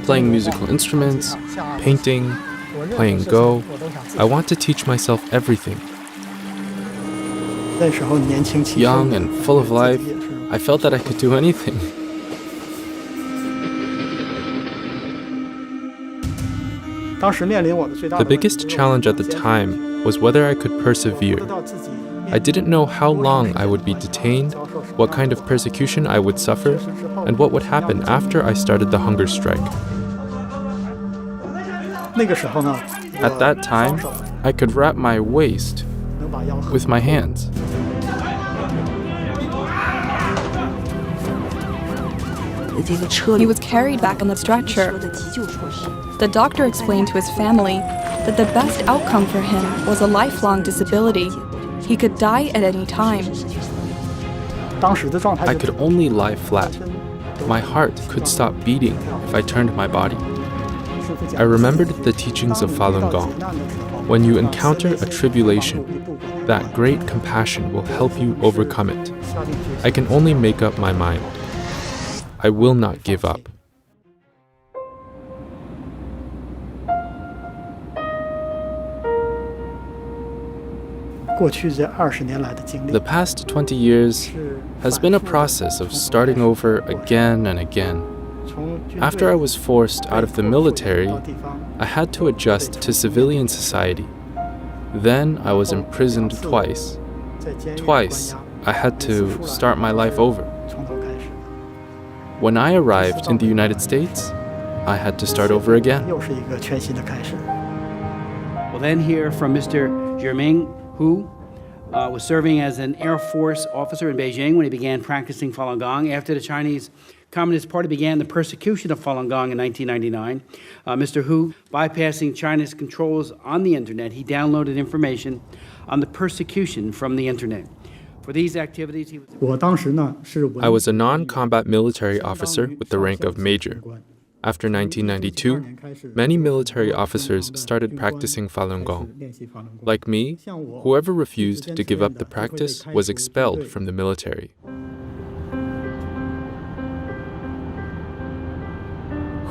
Playing musical instruments, painting, playing Go. I want to teach myself everything. Young and full of life, I felt that I could do anything. The biggest challenge at the time was whether I could persevere. I didn't know how long I would be detained, what kind of persecution I would suffer, and what would happen after I started the hunger strike. At that time, I could wrap my waist with my hands. He was carried back on the stretcher. The doctor explained to his family that the best outcome for him was a lifelong disability. He could die at any time. I could only lie flat. My heart could stop beating if I turned my body. I remembered the teachings of Falun Gong. When you encounter a tribulation, that great compassion will help you overcome it. I can only make up my mind. I will not give up. The past 20 years has been a process of starting over again and again. After I was forced out of the military, I had to adjust to civilian society. Then I was imprisoned twice. Twice, I had to start my life over. When I arrived in the United States, I had to start over again. We'll then hear from Mr. Zhiming, who was serving as an Air Force officer in Beijing when he began practicing Falun Gong. After the Chinese Communist Party began the persecution of Falun Gong in 1999, Mr. Hu, bypassing China's controls on the internet, he downloaded information on the persecution from the internet. For these activities, he was... I was a non-combat military officer with the rank of major. After 1992, many military officers started practicing Falun Gong. Like me, whoever refused to give up the practice was expelled from the military.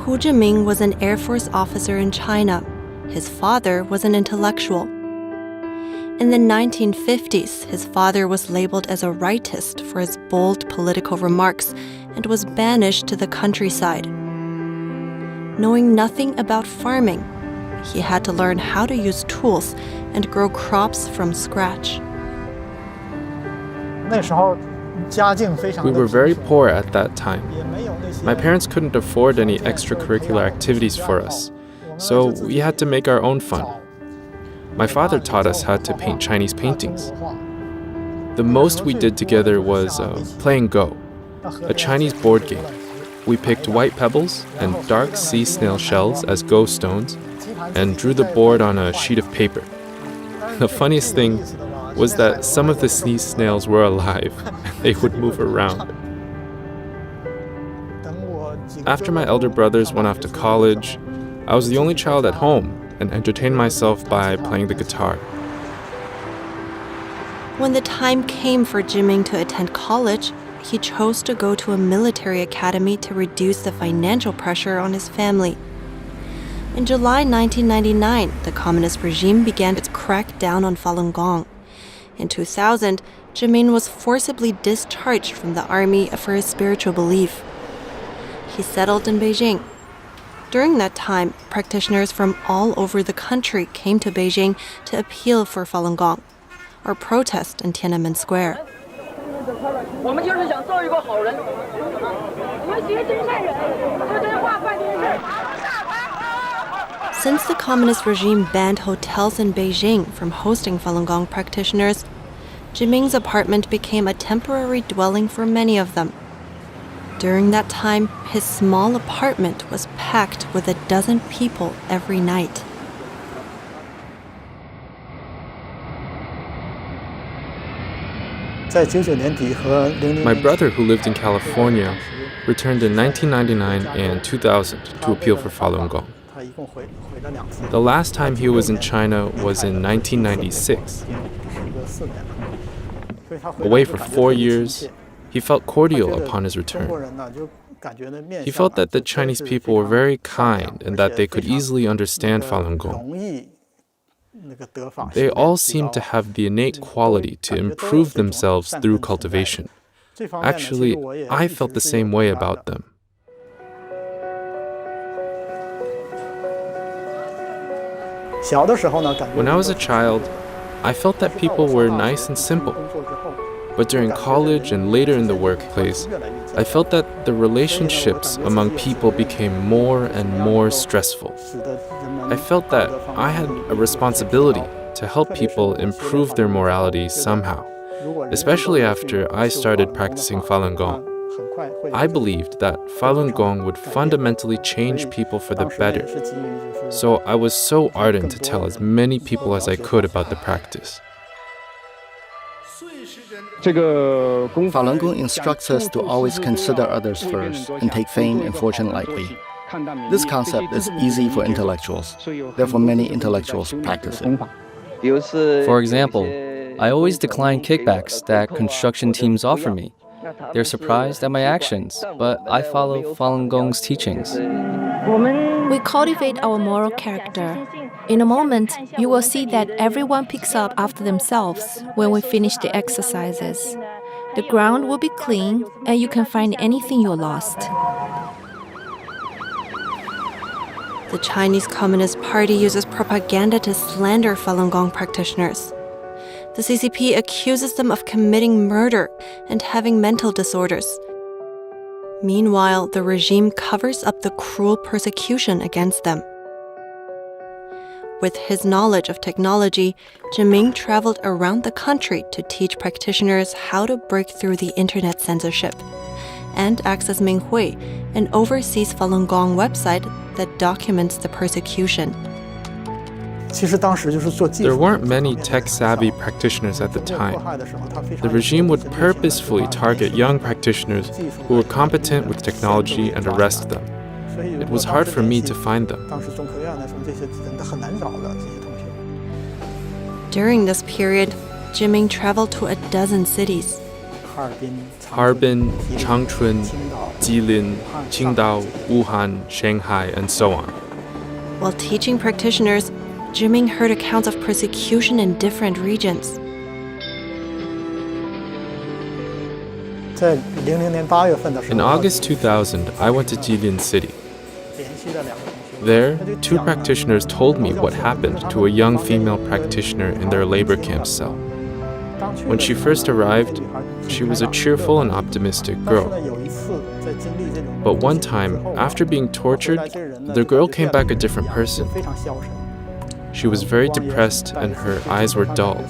Hu Zhiming was an Air Force officer in China. His father was an intellectual. In the 1950s, his father was labeled as a rightist for his bold political remarks and was banished to the countryside. Knowing nothing about farming, he had to learn how to use tools and grow crops from scratch. We were very poor at that time. My parents couldn't afford any extracurricular activities for us, so we had to make our own fun. My father taught us how to paint Chinese paintings. The most we did together was playing Go, a Chinese board game. We picked white pebbles and dark sea snail shells as Go stones and drew the board on a sheet of paper. The funniest thing was that some of the sea snails were alive and they would move around. After my elder brothers went off to college, I was the only child at home and entertained myself by playing the guitar. When the time came for Zhiming to attend college, he chose to go to a military academy to reduce the financial pressure on his family. In July 1999, the communist regime began its crackdown on Falun Gong. In 2000, Zhiming was forcibly discharged from the army for his spiritual belief. He settled in Beijing. During that time, practitioners from all over the country came to Beijing to appeal for Falun Gong or protest in Tiananmen Square. Since the communist regime banned hotels in Beijing from hosting Falun Gong practitioners, Zhiming's apartment became a temporary dwelling for many of them. During that time, his small apartment was packed with 12 people every night. My brother, who lived in California, returned in 1999 and 2000 to appeal for Falun Gong. The last time he was in China was in 1996. Away for 4 years, He felt cordial upon his return. He felt that the Chinese people were very kind and that they could easily understand Falun Gong. They all seemed to have the innate quality to improve themselves through cultivation. Actually, I felt the same way about them. When I was a child, I felt that people were nice and simple. But during college and later in the workplace, I felt that the relationships among people became more and more stressful. I felt that I had a responsibility to help people improve their morality somehow, especially after I started practicing Falun Gong. I believed that Falun Gong would fundamentally change people for the better, so I was so ardent to tell as many people as I could about the practice. Falun Gong instructs us to always consider others first and take fame and fortune lightly. This concept is easy for intellectuals, therefore many intellectuals practice it. For example, I always decline kickbacks that construction teams offer me. They're surprised at my actions, but I follow Falun Gong's teachings. We cultivate our moral character. In a moment, you will see that everyone picks up after themselves when we finish the exercises. The ground will be clean, and you can find anything you lost. The Chinese Communist Party uses propaganda to slander Falun Gong practitioners. The CCP accuses them of committing murder and having mental disorders. Meanwhile, the regime covers up the cruel persecution against them. With his knowledge of technology, Zhiming traveled around the country to teach practitioners how to break through the internet censorship and acts as Minghui, an overseas Falun Gong website that documents the persecution. There weren't many tech-savvy practitioners at the time. The regime would purposefully target young practitioners who were competent with technology and arrest them. It was hard for me to find them. During this period, Zhiming traveled to a dozen cities. Harbin, Changchun, Jilin, Qingdao, Wuhan, Shanghai, and so on. While teaching practitioners, Zhiming heard accounts of persecution in different regions. In August 2000, I went to Jilin City. There, 2 practitioners told me what happened to a young female practitioner in their labor camp cell. When she first arrived, she was a cheerful and optimistic girl. But one time, after being tortured, the girl came back a different person. She was very depressed and her eyes were dull.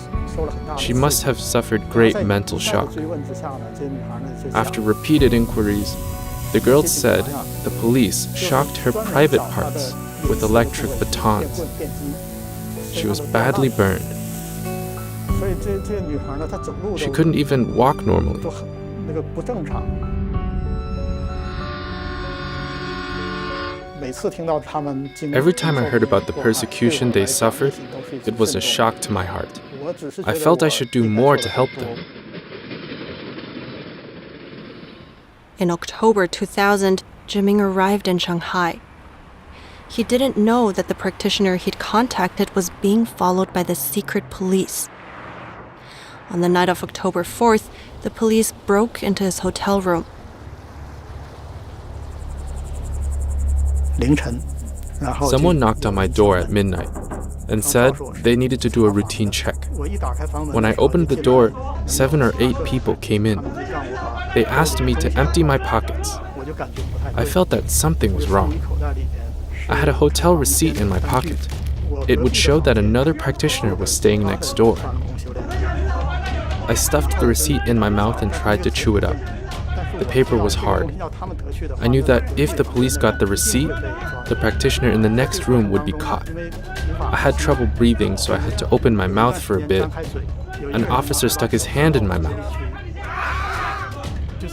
She must have suffered great mental shock. After repeated inquiries, the girl said the police shocked her private parts with electric batons. She was badly burned. She couldn't even walk normally. Every time I heard about the persecution they suffered, it was a shock to my heart. I felt I should do more to help them. In October 2000, Zhiming arrived in Shanghai. He didn't know that the practitioner he'd contacted was being followed by the secret police. On the night of October 4th, the police broke into his hotel room. Someone knocked on my door at midnight and said they needed to do a routine check. When I opened the door, 7 or 8 people came in. They asked me to empty my pockets. I felt that something was wrong. I had a hotel receipt in my pocket. It would show that another practitioner was staying next door. I stuffed the receipt in my mouth and tried to chew it up. The paper was hard. I knew that if the police got the receipt, the practitioner in the next room would be caught. I had trouble breathing, so I had to open my mouth for a bit. An officer stuck his hand in my mouth.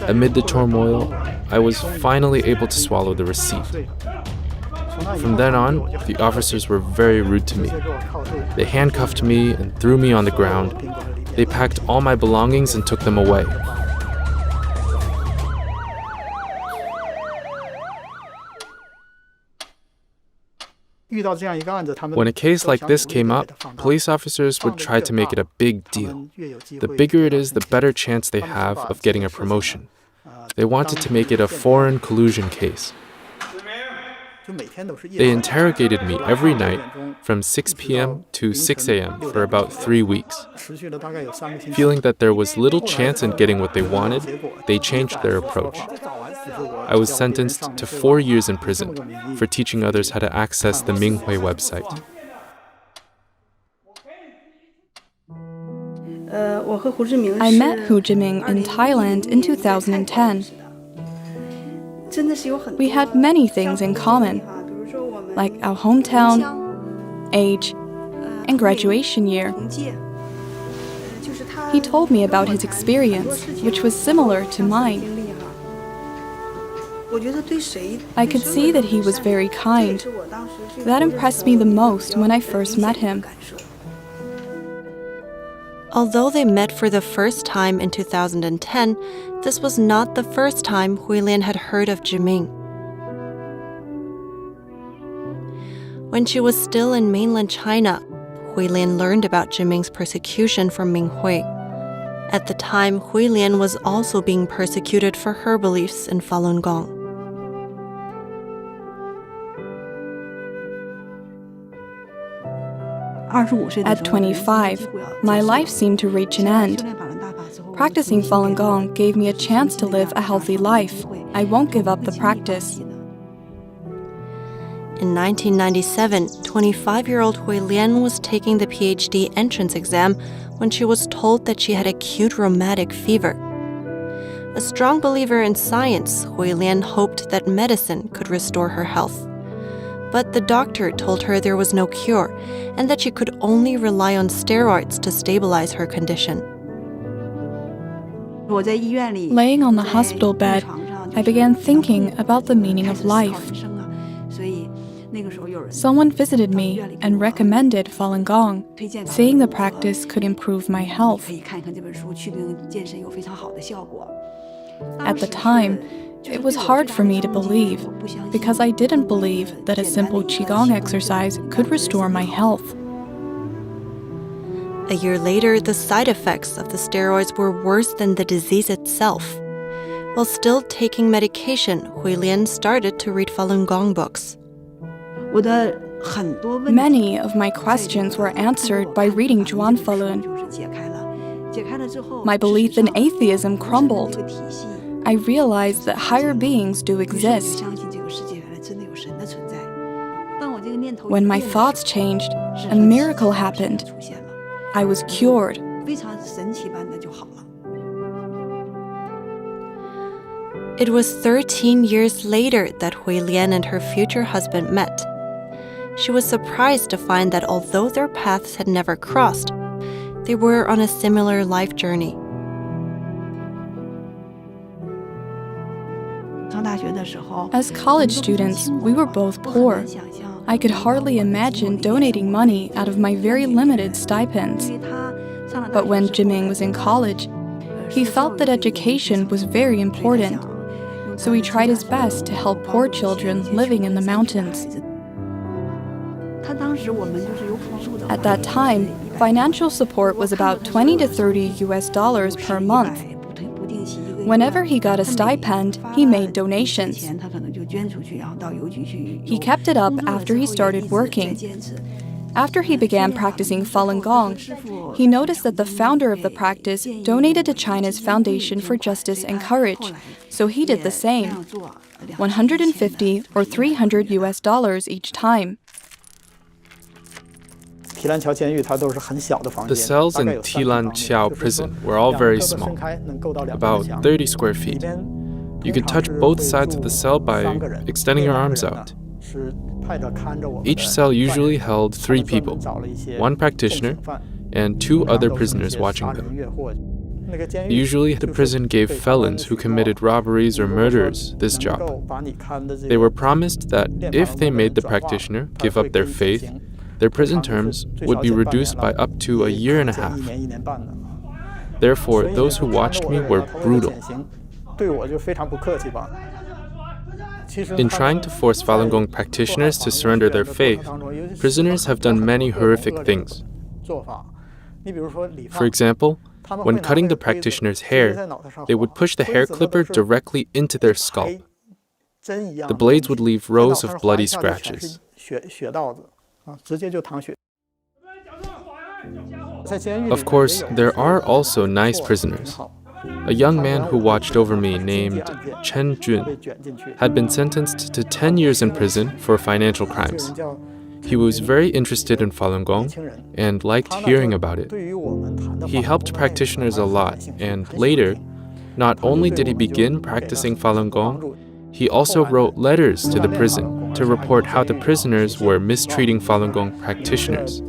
Amid the turmoil, I was finally able to swallow the receipt. From then on, the officers were very rude to me. They handcuffed me and threw me on the ground. They packed all my belongings and took them away. When a case like this came up, police officers would try to make it a big deal. The bigger it is, the better chance they have of getting a promotion. They wanted to make it a foreign collusion case. They interrogated me every night from 6 p.m. to 6 a.m. for about 3 weeks. Feeling that there was little chance in getting what they wanted, they changed their approach. I was sentenced to 4 years in prison for teaching others how to access the Minghui website. I met Ho Chí Minh in Thailand in 2010. We had many things in common, like our hometown, age, and graduation year. He told me about his experience, which was similar to mine. I could see that he was very kind. That impressed me the most when I first met him. Although they met for the first time in 2010, this was not the first time Huilian had heard of Jiming. When she was still in mainland China, Huilian learned about Jiming's persecution from Minghui. At the time, Huilian was also being persecuted for her beliefs in Falun Gong. At 25, my life seemed to reach an end. Practicing Falun Gong gave me a chance to live a healthy life. I won't give up the practice. In 1997, 25-year-old Huilian was taking the PhD entrance exam when she was told that she had acute rheumatic fever. A strong believer in science, Huilian hoped that medicine could restore her health. But the doctor told her there was no cure and that she could only rely on steroids to stabilize her condition. Laying on the hospital bed, I began thinking about the meaning of life. Someone visited me and recommended Falun Gong, saying the practice could improve my health. At the time, it was hard for me to believe, because I didn't believe that a simple Qigong exercise could restore my health. A year later, the side effects of the steroids were worse than the disease itself. While still taking medication, Huilian started to read Falun Gong books. Many of my questions were answered by reading Zhuan Falun. My belief in atheism crumbled. I realized that higher beings do exist. When my thoughts changed, a miracle happened. I was cured. It was 13 years later that Huilian and her future husband met. She was surprised to find that although their paths had never crossed, they were on a similar life journey. As college students, we were both poor. I could hardly imagine donating money out of my very limited stipends. But when Jiming was in college, he felt that education was very important. So he tried his best to help poor children living in the mountains. At that time, financial support was about $20 to $30 per month. Whenever he got a stipend, he made donations. He kept it up after he started working. After he began practicing Falun Gong, he noticed that the founder of the practice donated to China's Foundation for Justice and Courage, so he did the same, $150 or $300 each time. The cells in Tilanqiao prison were all very small, about 30 square feet. You could touch both sides of the cell by extending your arms out. Each cell usually held 3 people, 1 practitioner, and 2 other prisoners watching them. Usually, the prison gave felons who committed robberies or murders this job. They were promised that if they made the practitioner give up their faith, their prison terms would be reduced by up to a year and a half. Therefore, those who watched me were brutal. In trying to force Falun Gong practitioners to surrender their faith, prisoners have done many horrific things. For example, when cutting the practitioner's hair, they would push the hair clipper directly into their scalp. The blades would leave rows of bloody scratches. Of course, there are also nice prisoners. A young man who watched over me named Chen Jun had been sentenced to 10 years in prison for financial crimes. He was very interested in Falun Gong and liked hearing about it. He helped practitioners a lot, and later, not only did he begin practicing Falun Gong, he also wrote letters to the prison to report how the prisoners were mistreating Falun Gong practitioners.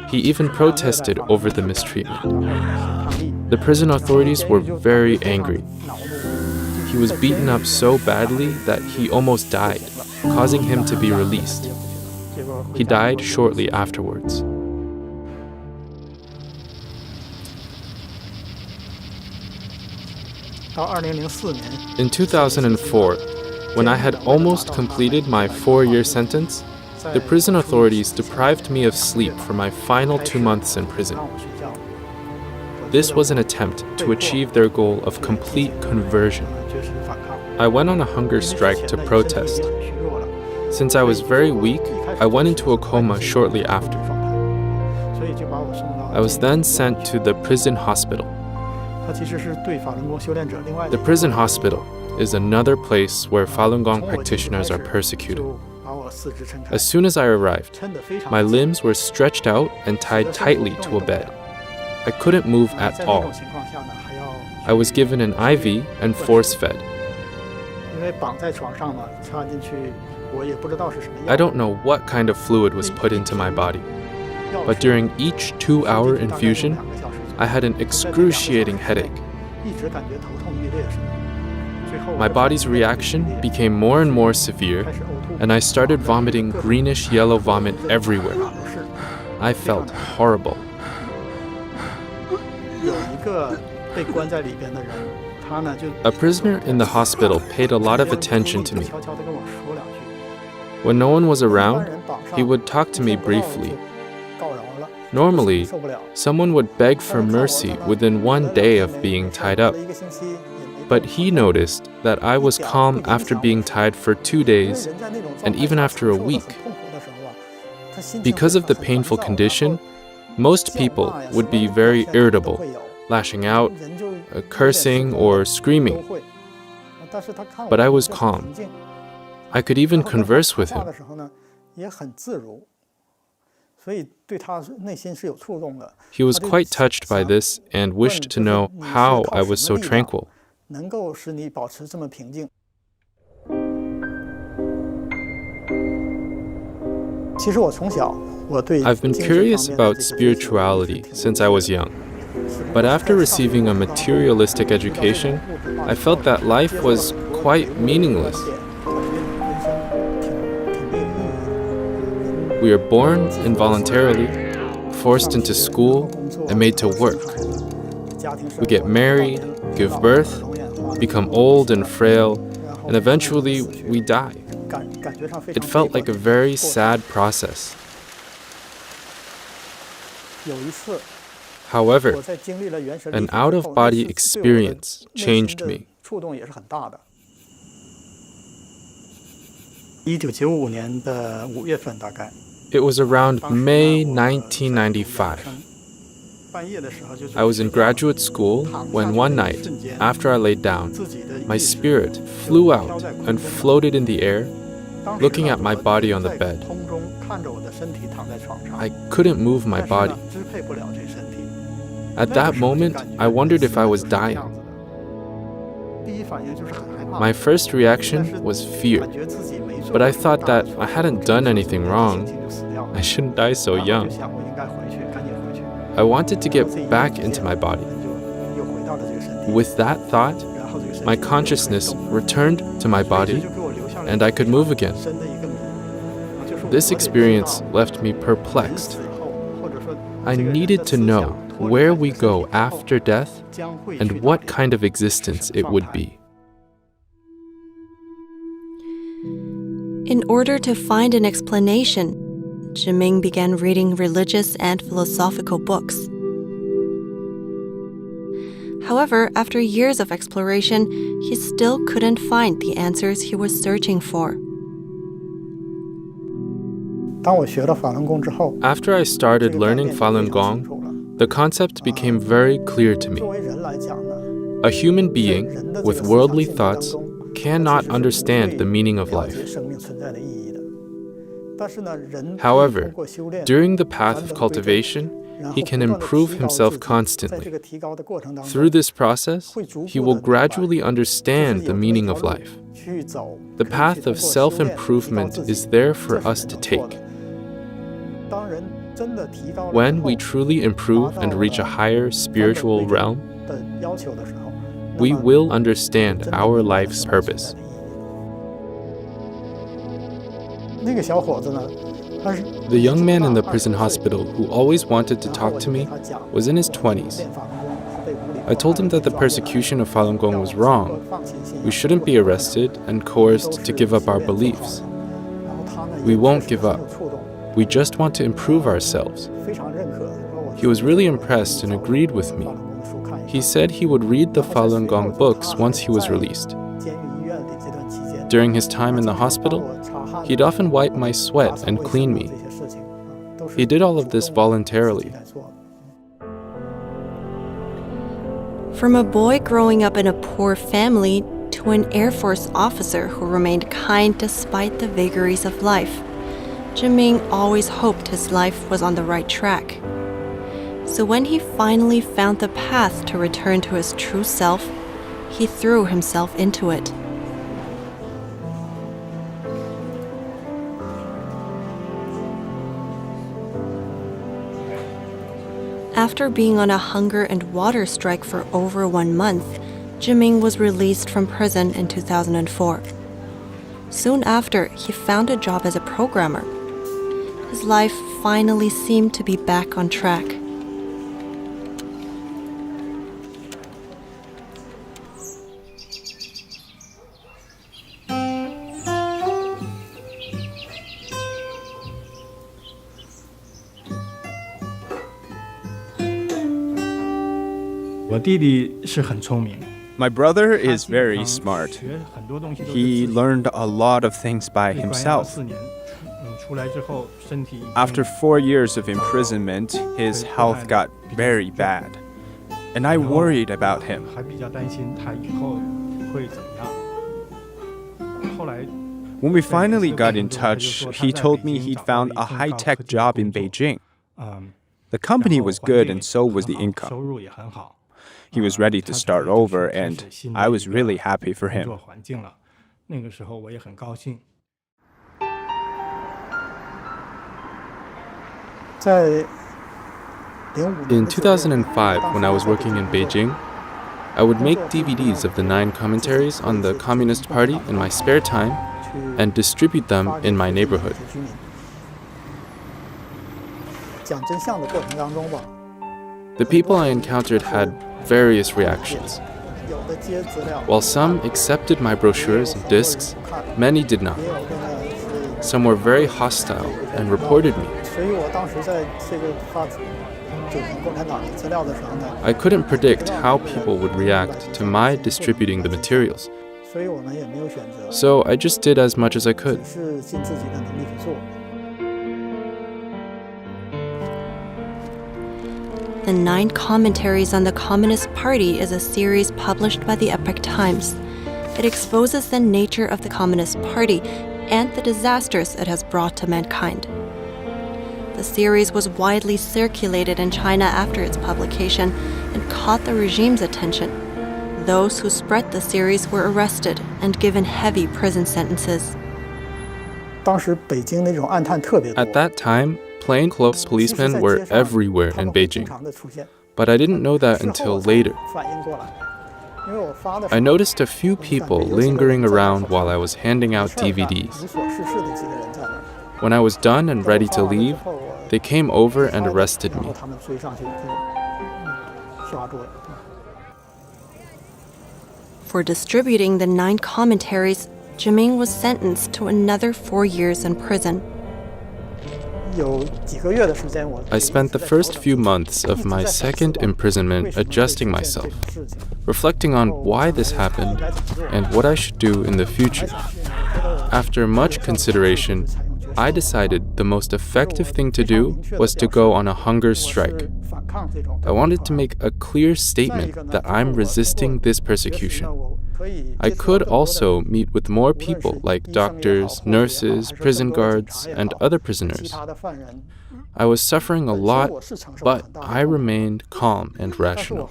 He even protested over the mistreatment. The prison authorities were very angry. He was beaten up so badly that he almost died, causing him to be released. He died shortly afterwards. In 2004, when I had almost completed my 4-year sentence, the prison authorities deprived me of sleep for my final 2 months in prison. This was an attempt to achieve their goal of complete conversion. I went on a hunger strike to protest. Since I was very weak, I went into a coma shortly after. I was then sent to the prison hospital. The prison hospital is another place where Falun Gong practitioners are persecuted. As soon as I arrived, my limbs were stretched out and tied tightly to a bed. I couldn't move at all. I was given an IV and force-fed. I don't know what kind of fluid was put into my body, but during each 2-hour infusion, I had an excruciating headache. My body's reaction became more and more severe, and I started vomiting greenish-yellow vomit everywhere. I felt horrible. A prisoner in the hospital paid a lot of attention to me. When no one was around, he would talk to me briefly. Normally, someone would beg for mercy within 1 day of being tied up. But he noticed that I was calm after being tied for 2 days and even after a week. Because of the painful condition, most people would be very irritable, lashing out, cursing, or screaming. But I was calm. I could even converse with him. He was quite touched by this and wished to know how I was so tranquil. I've been curious about spirituality since I was young. But after receiving a materialistic education, I felt that life was quite meaningless. We are born involuntarily, forced into school, and made to work. We get married, give birth, become old and frail, and eventually we die. It felt like a very sad process. However, an out-of-body experience changed me. It was around May 1995. I was in graduate school when one night, after I laid down, my spirit flew out and floated in the air, looking at my body on the bed. I couldn't move my body. At that moment, I wondered if I was dying. My first reaction was fear, but I thought that I hadn't done anything wrong. I shouldn't die so young. I wanted to get back into my body. With that thought, my consciousness returned to my body, and I could move again. This experience left me perplexed. I needed to know where we go after death and what kind of existence it would be. In order to find an explanation, Zhiming began reading religious and philosophical books. However, after years of exploration, he still couldn't find the answers he was searching for. After I started learning Falun Gong, the concept became very clear to me. A human being with worldly thoughts cannot understand the meaning of life. However, during the path of cultivation, he can improve himself constantly. Through this process, he will gradually understand the meaning of life. The path of self-improvement is there for us to take. When we truly improve and reach a higher spiritual realm, we will understand our life's purpose. The young man in the prison hospital who always wanted to talk to me was in his 20s. I told him that the persecution of Falun Gong was wrong. We shouldn't be arrested and coerced to give up our beliefs. We won't give up. We just want to improve ourselves. He was really impressed and agreed with me. He said he would read the Falun Gong books once he was released. During his time in the hospital, he'd often wipe my sweat and clean me. He did all of this voluntarily. From a boy growing up in a poor family to an Air Force officer who remained kind despite the vagaries of life, Zhiming always hoped his life was on the right track. So when he finally found the path to return to his true self, he threw himself into it. After being on a hunger and water strike for over 1 month, Zhiming was released from prison in 2004. Soon after, he found a job as a programmer. His life finally seemed to be back on track. My brother is very smart. He learned a lot of things by himself. After 4 years of imprisonment, his health got very bad, and I worried about him. When we finally got in touch, he told me he'd found a high-tech job in Beijing. The company was good and so was the income. He was ready to start over, and I was really happy for him. In 2005, when I was working in Beijing, I would make DVDs of the 9 commentaries on the Communist Party in my spare time and distribute them in my neighborhood. The people I encountered had various reactions. While some accepted my brochures and discs, many did not. Some were very hostile and reported me. I couldn't predict how people would react to my distributing the materials, so I just did as much as I could. The 9 Commentaries on the Communist Party is a series published by the Epoch Times. It exposes the nature of the Communist Party and the disasters it has brought to mankind. The series was widely circulated in China after its publication and caught the regime's attention. Those who spread the series were arrested and given heavy prison sentences. At that time, plainclothes policemen were everywhere in Beijing, but I didn't know that until later. I noticed a few people lingering around while I was handing out DVDs. When I was done and ready to leave, they came over and arrested me. For distributing the 9 commentaries, Jiming was sentenced to another 4 years in prison. I spent the first few months of my second imprisonment adjusting myself, reflecting on why this happened and what I should do in the future. After much consideration, I decided the most effective thing to do was to go on a hunger strike. I wanted to make a clear statement that I'm resisting this persecution. I could also meet with more people like doctors, nurses, prison guards, and other prisoners. I was suffering a lot, but I remained calm and rational.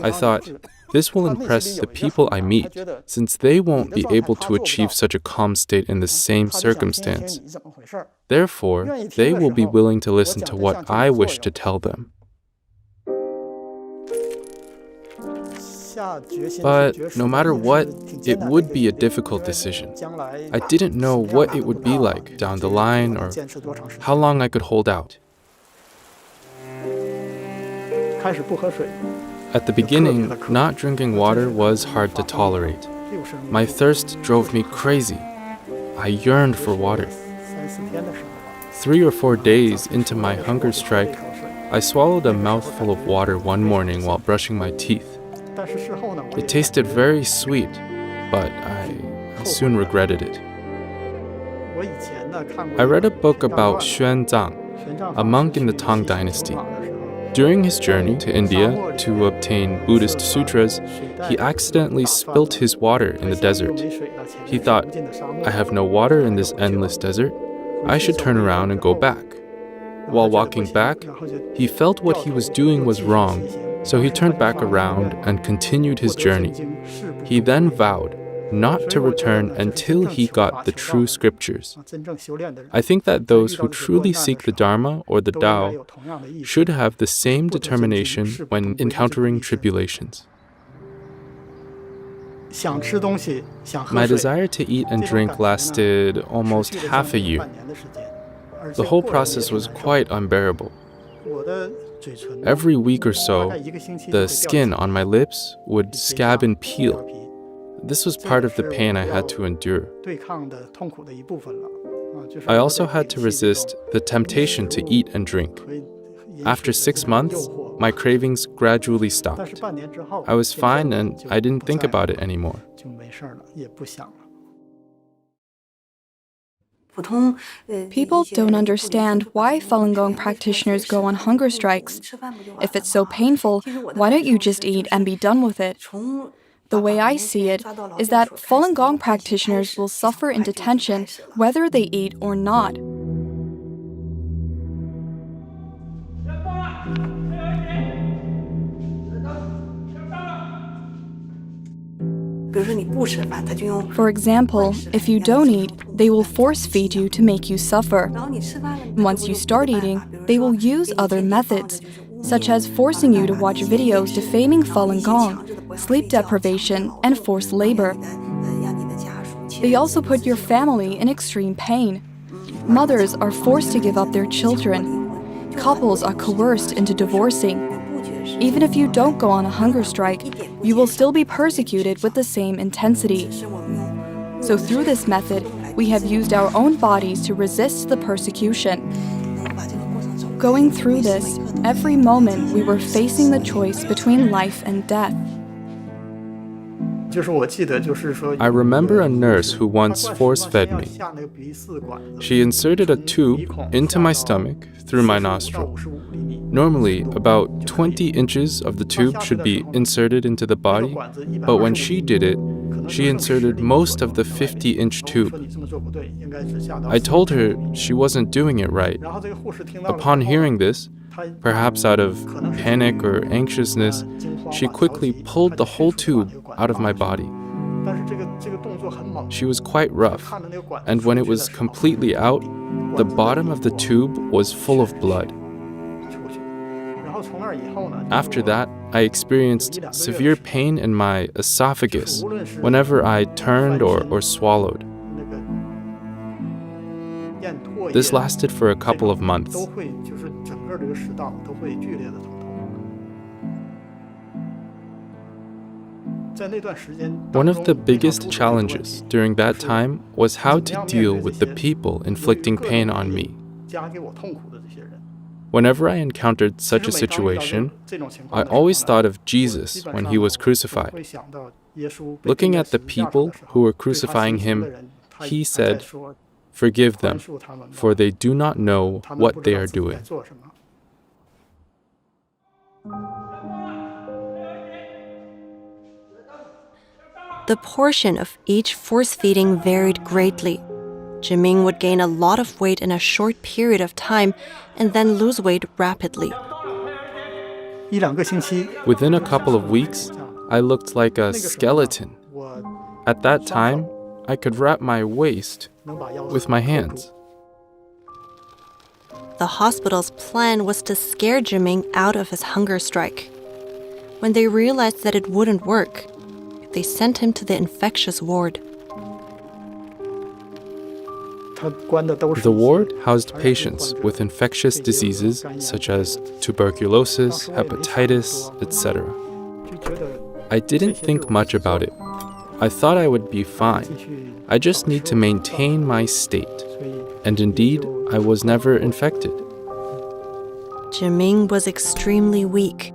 I thought, this will impress the people I meet, since they won't be able to achieve such a calm state in the same circumstance. Therefore, they will be willing to listen to what I wish to tell them. But no matter what, it would be a difficult decision. I didn't know what it would be like down the line or how long I could hold out. At the beginning, not drinking water was hard to tolerate. My thirst drove me crazy. I yearned for water. 3 or 4 days into my hunger strike, I swallowed a mouthful of water one morning while brushing my teeth. It tasted very sweet, but I soon regretted it. I read a book about Xuan Zang, a monk in the Tang dynasty. During his journey to India to obtain Buddhist sutras, he accidentally spilt his water in the desert. He thought, I have no water in this endless desert. I should turn around and go back. While walking back, he felt what he was doing was wrong, so he turned back around and continued his journey. He then vowed not to return until he got the true scriptures. I think that those who truly seek the Dharma or the Tao should have the same determination when encountering tribulations. My desire to eat and drink lasted almost half a year. The whole process was quite unbearable. Every week or so, the skin on my lips would scab and peel. This was part of the pain I had to endure. I also had to resist the temptation to eat and drink. After 6 months, my cravings gradually stopped. I was fine and I didn't think about it anymore. People don't understand why Falun Gong practitioners go on hunger strikes. If it's so painful, why don't you just eat and be done with it? The way I see it is that Falun Gong practitioners will suffer in detention whether they eat or not. For example, if you don't eat, they will force feed you to make you suffer. Once you start eating, they will use other methods, such as forcing you to watch videos defaming Falun Gong, sleep deprivation, and forced labor. They also put your family in extreme pain. Mothers are forced to give up their children. Couples are coerced into divorcing. Even if you don't go on a hunger strike, you will still be persecuted with the same intensity. So through this method, we have used our own bodies to resist the persecution. Going through this, every moment we were facing the choice between life and death. I remember a nurse who once force-fed me. She inserted a tube into my stomach through my nostril. Normally, about 20 inches of the tube should be inserted into the body, but when she did it, she inserted most of the 50-inch tube. I told her she wasn't doing it right. Upon hearing this, perhaps out of panic or anxiousness, she quickly pulled the whole tube out of my body. She was quite rough, and when it was completely out, the bottom of the tube was full of blood. After that, I experienced severe pain in my esophagus whenever I turned or swallowed. This lasted for a couple of months. One of the biggest challenges during that time was how to deal with the people inflicting pain on me. Whenever I encountered such a situation, I always thought of Jesus when he was crucified. Looking at the people who were crucifying him, he said, "Forgive them, for they do not know what they are doing." The portion of each force feeding varied greatly. Jiming would gain a lot of weight in a short period of time and then lose weight rapidly. Within a couple of weeks, I looked like a skeleton. At that time, I could wrap my waist with my hands. The hospital's plan was to scare Jiming out of his hunger strike. When they realized that it wouldn't work, they sent him to the infectious ward. The ward housed patients with infectious diseases such as tuberculosis, hepatitis, etc. I didn't think much about it. I thought I would be fine. I just need to maintain my state. And indeed, I was never infected. Jiming was extremely weak.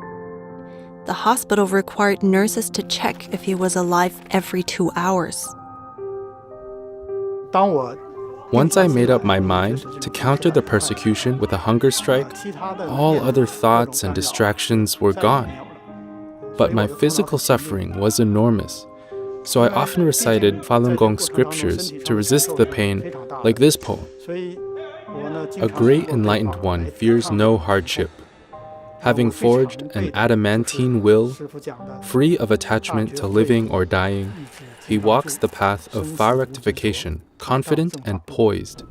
The hospital required nurses to check if he was alive every 2 hours. Once I made up my mind to counter the persecution with a hunger strike, all other thoughts and distractions were gone. But my physical suffering was enormous, so I often recited Falun Gong scriptures to resist the pain, like this poem. A great enlightened one fears no hardship. Having forged an adamantine will, free of attachment to living or dying, he walks the path of far rectification, confident and poised.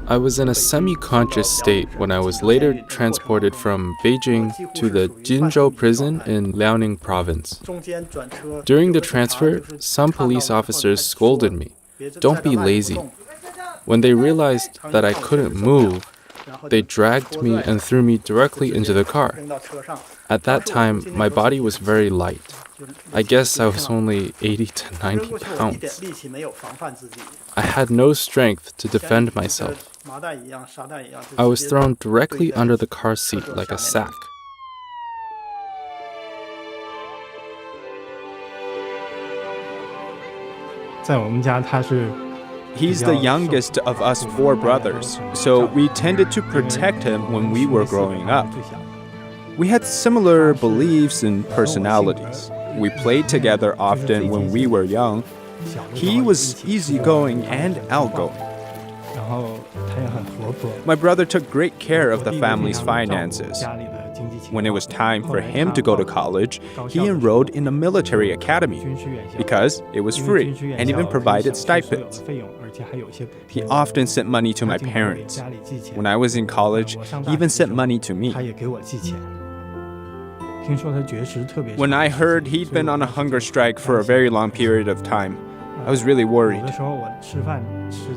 I was in a semi-conscious state when I was later transported from Beijing to the Jinzhou prison in Liaoning province. During the transfer, some police officers scolded me, "Don't be lazy." When they realized that I couldn't move, they dragged me and threw me directly into the car. At that time, my body was very light. I guess I was only 80 to 90 pounds. I had no strength to defend myself. I was thrown directly under the car seat like a sack. He's the youngest of us 4 brothers, so we tended to protect him when we were growing up. We had similar beliefs and personalities. We played together often when we were young. He was easygoing and outgoing. My brother took great care of the family's finances. When it was time for him to go to college, he enrolled in a military academy because it was free and even provided stipends. He often sent money to my parents. When I was in college, he even sent money to me. When I heard he'd been on a hunger strike for a very long period of time, I was really worried.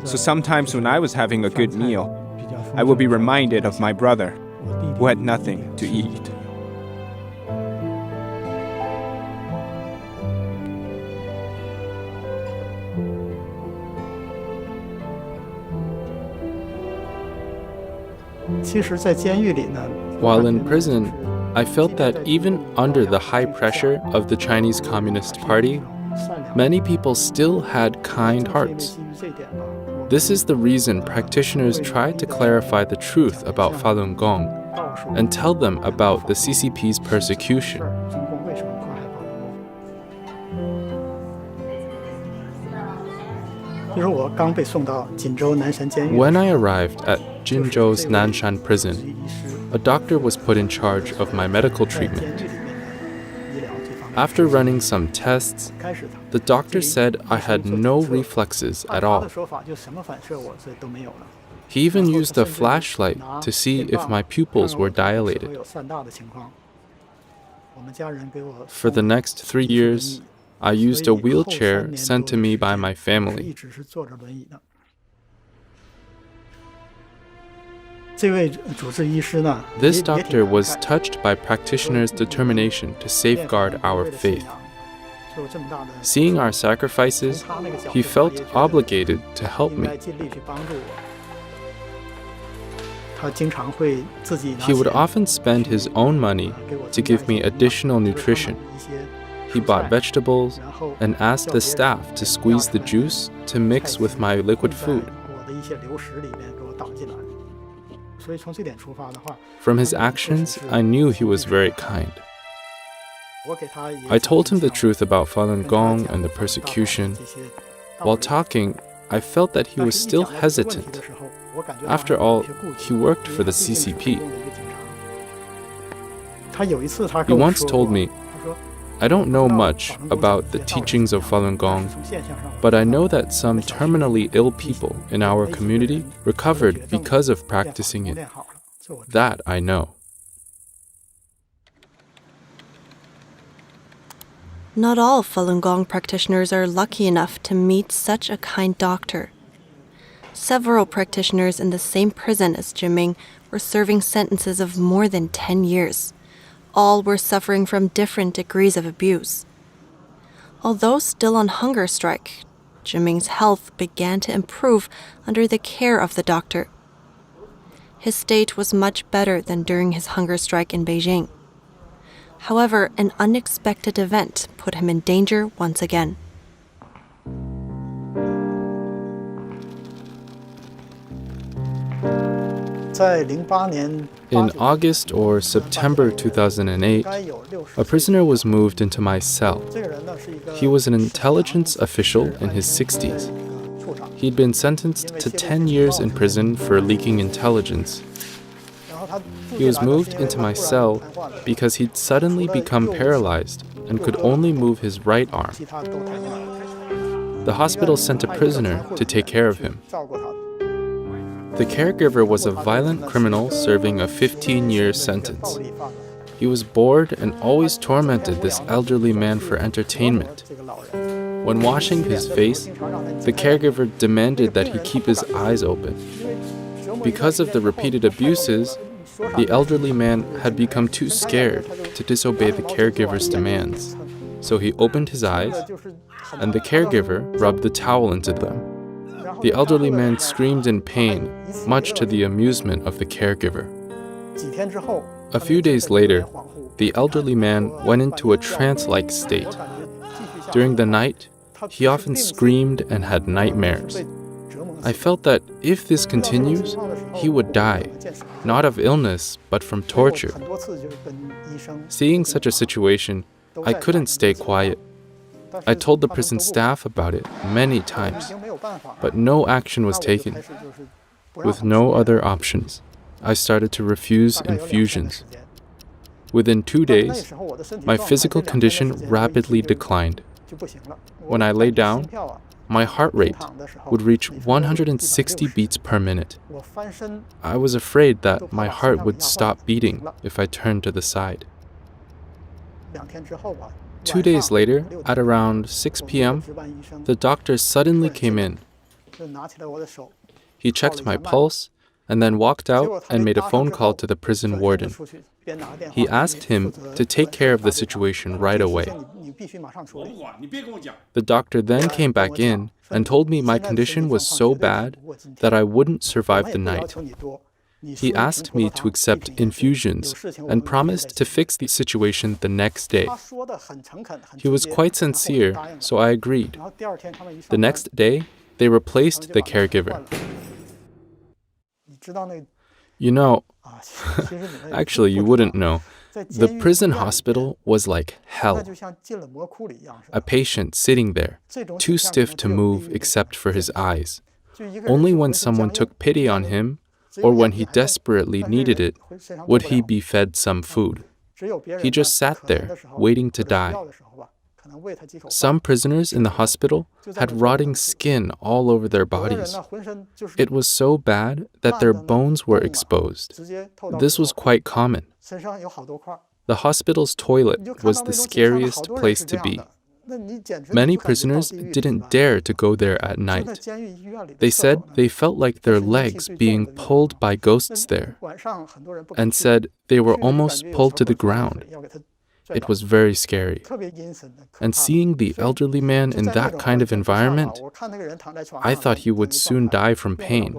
So sometimes when I was having a good meal, I would be reminded of my brother, who had nothing to eat. While in prison, I felt that even under the high pressure of the Chinese Communist Party, many people still had kind hearts. This is the reason practitioners try to clarify the truth about Falun Gong and tell them about the CCP's persecution. When I arrived at Jinzhou's Nanshan prison, a doctor was put in charge of my medical treatment. After running some tests, the doctor said I had no reflexes at all. He even used a flashlight to see if my pupils were dilated. For the next 3 years, I used a wheelchair sent to me by my family. This doctor was touched by practitioners' determination to safeguard our faith. Seeing our sacrifices, he felt obligated to help me. He would often spend his own money to give me additional nutrition. He bought vegetables and asked the staff to squeeze the juice to mix with my liquid food. From his actions, I knew he was very kind. I told him the truth about Falun Gong and the persecution. While talking, I felt that he was still hesitant. After all, he worked for the CCP. He once told me, "I don't know much about the teachings of Falun Gong, but I know that some terminally ill people in our community recovered because of practicing it. That I know." Not all Falun Gong practitioners are lucky enough to meet such a kind doctor. Several practitioners in the same prison as Jiming were serving sentences of more than 10 years. All were suffering from different degrees of abuse. Although still on hunger strike, Jiming's health began to improve under the care of the doctor. His state was much better than during his hunger strike in Beijing. However, an unexpected event put him in danger once again. In August or September 2008, a prisoner was moved into my cell. He was an intelligence official in his 60s. He'd been sentenced to 10 years in prison for leaking intelligence. He was moved into my cell because he'd suddenly become paralyzed and could only move his right arm. The hospital sent a prisoner to take care of him. The caregiver was a violent criminal serving a 15-year sentence. He was bored and always tormented this elderly man for entertainment. When washing his face, the caregiver demanded that he keep his eyes open. Because of the repeated abuses, the elderly man had become too scared to disobey the caregiver's demands. So he opened his eyes, and the caregiver rubbed the towel into them. The elderly man screamed in pain, much to the amusement of the caregiver. A few days later, the elderly man went into a trance-like state. During the night, he often screamed and had nightmares. I felt that if this continues, he would die, not of illness, but from torture. Seeing such a situation, I couldn't stay quiet. I told the prison staff about it many times, but no action was taken. With no other options, I started to refuse infusions. Within 2 days, my physical condition rapidly declined. When I lay down, my heart rate would reach 160 beats per minute. I was afraid that my heart would stop beating if I turned to the side. 2 days later, at around 6 p.m., the doctor suddenly came in. He checked my pulse and then walked out and made a phone call to the prison warden. He asked him to take care of the situation right away. The doctor then came back in and told me my condition was so bad that I wouldn't survive the night. He asked me to accept infusions and promised to fix the situation the next day. He was quite sincere, so I agreed. The next day, they replaced the caregiver. You know, actually you wouldn't know, the prison hospital was like hell. A patient sitting there, too stiff to move except for his eyes. Only when someone took pity on him, or when he desperately needed it, would he be fed some food. He just sat there, waiting to die. Some prisoners in the hospital had rotting skin all over their bodies. It was so bad that their bones were exposed. This was quite common. The hospital's toilet was the scariest place to be. Many prisoners didn't dare to go there at night. They said they felt like their legs being pulled by ghosts there, and said they were almost pulled to the ground. It was very scary. And seeing the elderly man in that kind of environment, I thought he would soon die from pain.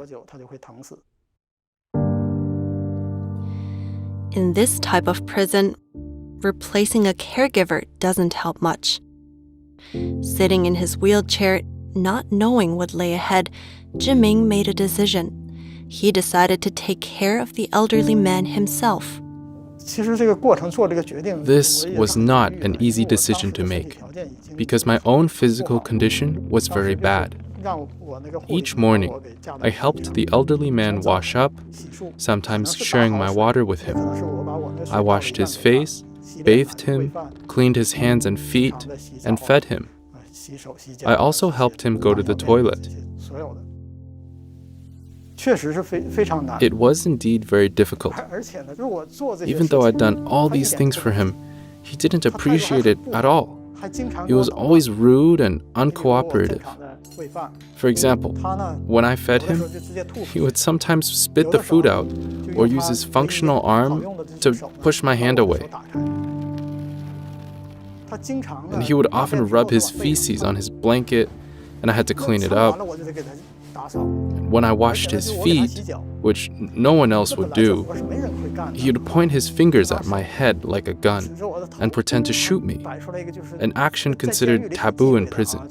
In this type of prison, replacing a caregiver doesn't help much. Sitting in his wheelchair, not knowing what lay ahead, ChíMing made a decision. He decided to take care of the elderly man himself. This was not an easy decision to make, because my own physical condition was very bad. Each morning, I helped the elderly man wash up, sometimes sharing my water with him. I washed his face, bathed him, cleaned his hands and feet, and fed him. I also helped him go to the toilet. It was indeed very difficult. Even though I'd done all these things for him, he didn't appreciate it at all. He was always rude and uncooperative. For example, when I fed him, he would sometimes spit the food out or use his functional arm to push my hand away. And he would often rub his feces on his blanket, and I had to clean it up. When I washed his feet, which no one else would do, he would point his fingers at my head like a gun and pretend to shoot me, an action considered taboo in prison.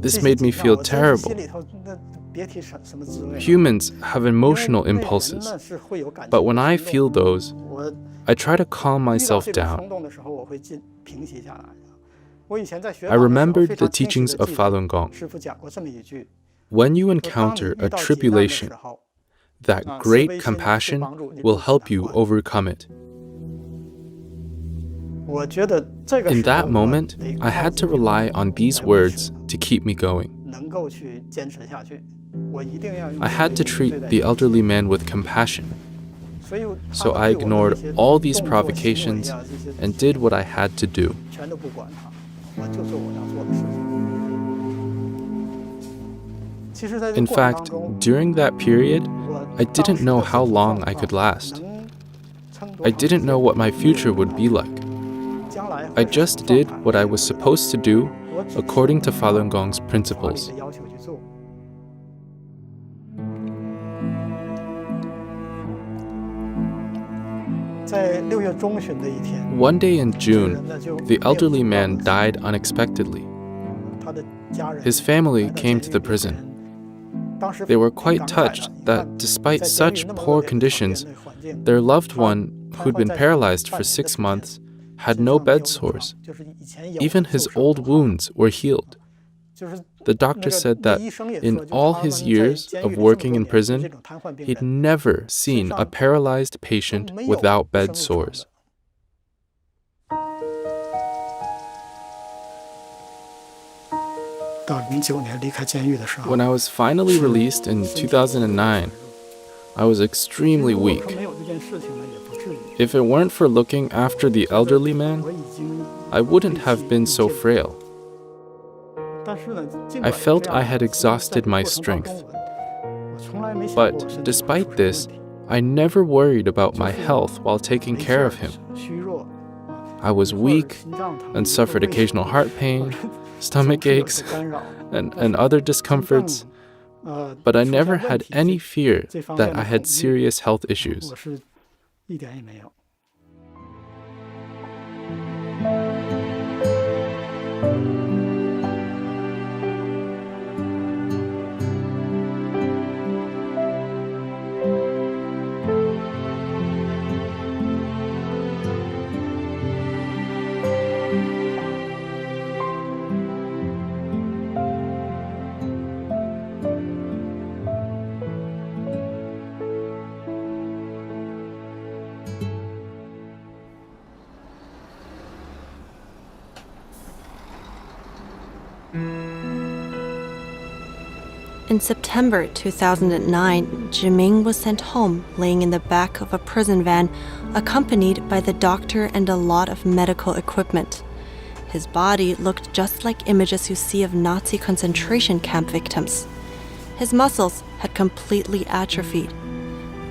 This made me feel terrible. Humans have emotional impulses, but when I feel those, I try to calm myself down. I remembered the teachings of Falun Gong. When you encounter a tribulation, that great compassion will help you overcome it. In that moment, I had to rely on these words to keep me going. I had to treat the elderly man with compassion. So I ignored all these provocations and did what I had to do. In fact, during that period, I didn't know how long I could last. I didn't know what my future would be like. I just did what I was supposed to do according to Falun Gong's principles. One day in June, the elderly man died unexpectedly. His family came to the prison. They were quite touched that despite such poor conditions, their loved one, who'd been paralyzed for 6 months, had no bed sores. Even his old wounds were healed. The doctor said that in all his years of working in prison, he'd never seen a paralyzed patient without bed sores. When I was finally released in 2009, I was extremely weak. If it weren't for looking after the elderly man, I wouldn't have been so frail. I felt I had exhausted my strength. But despite this, I never worried about my health while taking care of him. I was weak and suffered occasional heart pain, stomach aches, and other discomforts, but I never had any fear that I had serious health issues. In September 2009, Jiming was sent home, laying in the back of a prison van, accompanied by the doctor and a lot of medical equipment. His body looked just like images you see of Nazi concentration camp victims. His muscles had completely atrophied.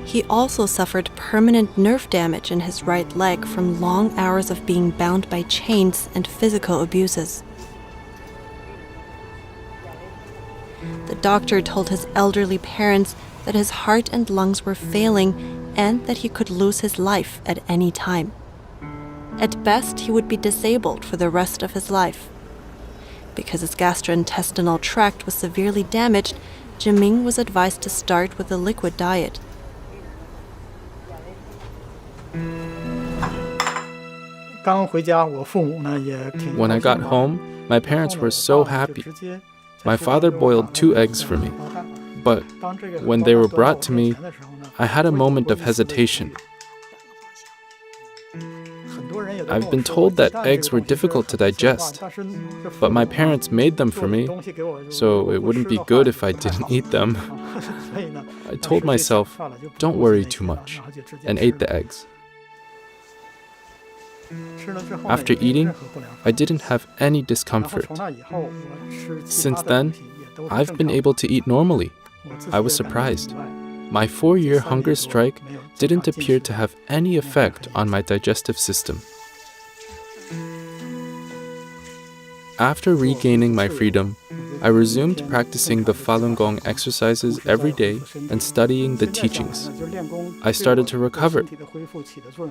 He also suffered permanent nerve damage in his right leg from long hours of being bound by chains and physical abuses. The doctor told his elderly parents that his heart and lungs were failing and that he could lose his life at any time. At best, he would be disabled for the rest of his life. Because his gastrointestinal tract was severely damaged, Jiming was advised to start with a liquid diet. When I got home, my parents were so happy. My father boiled 2 eggs for me. But when they were brought to me, I had a moment of hesitation. I've been told that eggs were difficult to digest, but my parents made them for me, so it wouldn't be good if I didn't eat them. I told myself, don't worry too much, and ate the eggs. After eating, I didn't have any discomfort. Since then, I've been able to eat normally. I was surprised. My 4-year hunger strike didn't appear to have any effect on my digestive system. After regaining my freedom, I resumed practicing the Falun Gong exercises every day and studying the teachings. I started to recover.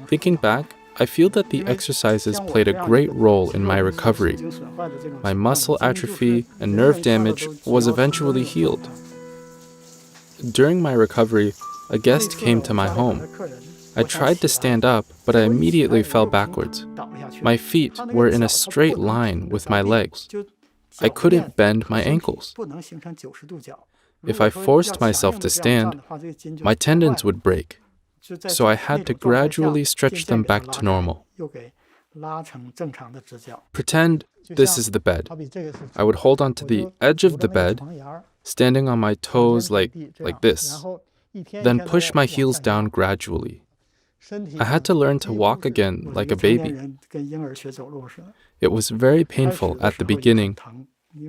Thinking back, I feel that the exercises played a great role in my recovery. My muscle atrophy and nerve damage was eventually healed. During my recovery, a guest came to my home. I tried to stand up, but I immediately fell backwards. My feet were in a straight line with my legs. I couldn't bend my ankles. If I forced myself to stand, my tendons would break. So I had to gradually stretch them back to normal. Pretend this is the bed. I would hold onto the edge of the bed, standing on my toes like this, then push my heels down gradually. I had to learn to walk again like a baby. It was very painful at the beginning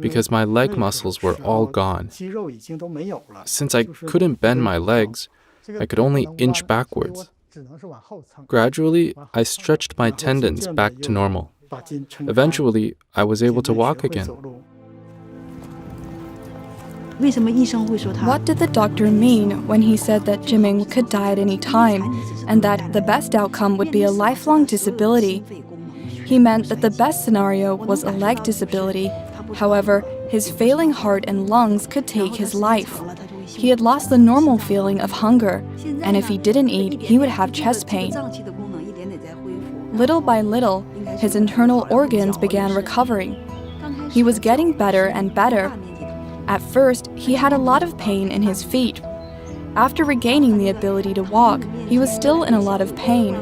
because my leg muscles were all gone. Since I couldn't bend my legs, I could only inch backwards. Gradually, I stretched my tendons back to normal. Eventually, I was able to walk again. What did the doctor mean when he said that Jiming could die at any time and that the best outcome would be a lifelong disability? He meant that the best scenario was a leg disability. However, his failing heart and lungs could take his life. He had lost the normal feeling of hunger, and if he didn't eat, he would have chest pain. Little by little, his internal organs began recovering. He was getting better and better. At first, he had a lot of pain in his feet. After regaining the ability to walk, he was still in a lot of pain.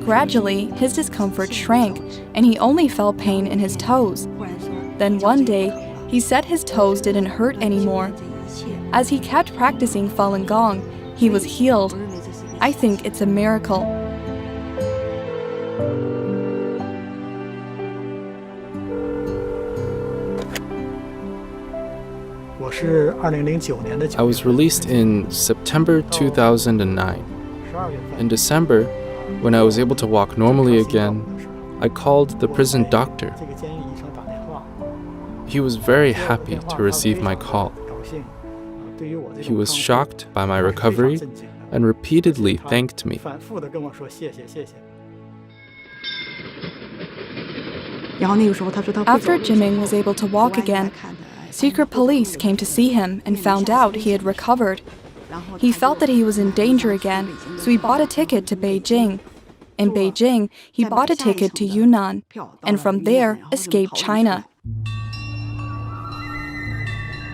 Gradually, his discomfort shrank, and he only felt pain in his toes. Then one day, he said his toes didn't hurt anymore. As he kept practicing Falun Gong, he was healed. I think it's a miracle. I was released in September 2009. In December, when I was able to walk normally again, I called the prison doctor. He was very happy to receive my call. He was shocked by my recovery and repeatedly thanked me. After Jiming was able to walk again, secret police came to see him and found out he had recovered. He felt that he was in danger again, so he bought a ticket to Beijing. In Beijing, he bought a ticket to Yunnan, and from there, escaped China.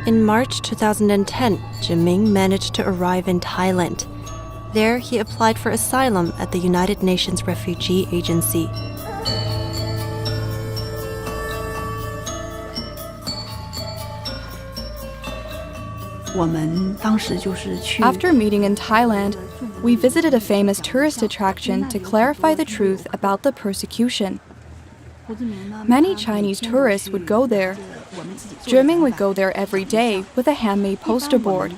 In March 2010, Jiming managed to arrive in Thailand. There, he applied for asylum at the United Nations Refugee Agency. After meeting in Thailand, we visited a famous tourist attraction to clarify the truth about the persecution. Many Chinese tourists would go there. Zhiming would go there every day with a handmade poster board.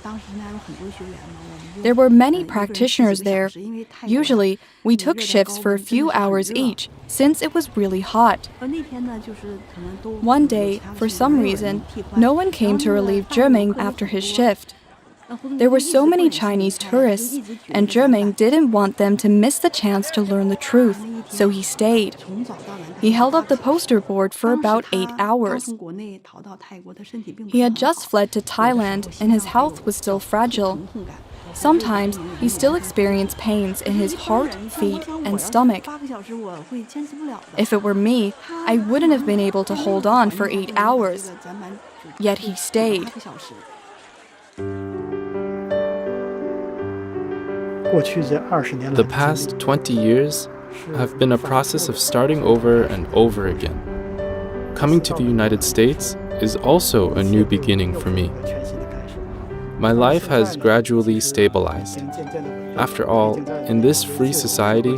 There were many practitioners there. Usually, we took shifts for a few hours each, since it was really hot. One day, for some reason, no one came to relieve Zhiming after his shift. There were so many Chinese tourists, and Zhiming didn't want them to miss the chance to learn the truth, so he stayed. He held up the poster board for about 8 hours. He had just fled to Thailand, and his health was still fragile. Sometimes he still experienced pains in his heart, feet, and stomach. If it were me, I wouldn't have been able to hold on for 8 hours. Yet he stayed. The past 20 years have been a process of starting over and over again. Coming to the United States is also a new beginning for me. My life has gradually stabilized. After all, in this free society,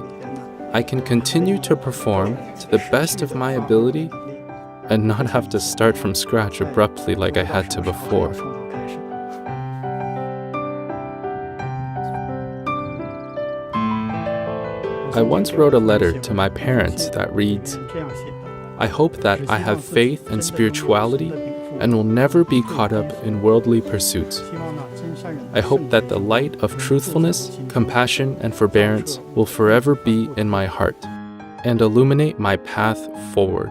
I can continue to perform to the best of my ability and not have to start from scratch abruptly like I had to before. I once wrote a letter to my parents that reads, "I hope that I have faith and spirituality and will never be caught up in worldly pursuits. I hope that the light of truthfulness, compassion, and forbearance will forever be in my heart and illuminate my path forward."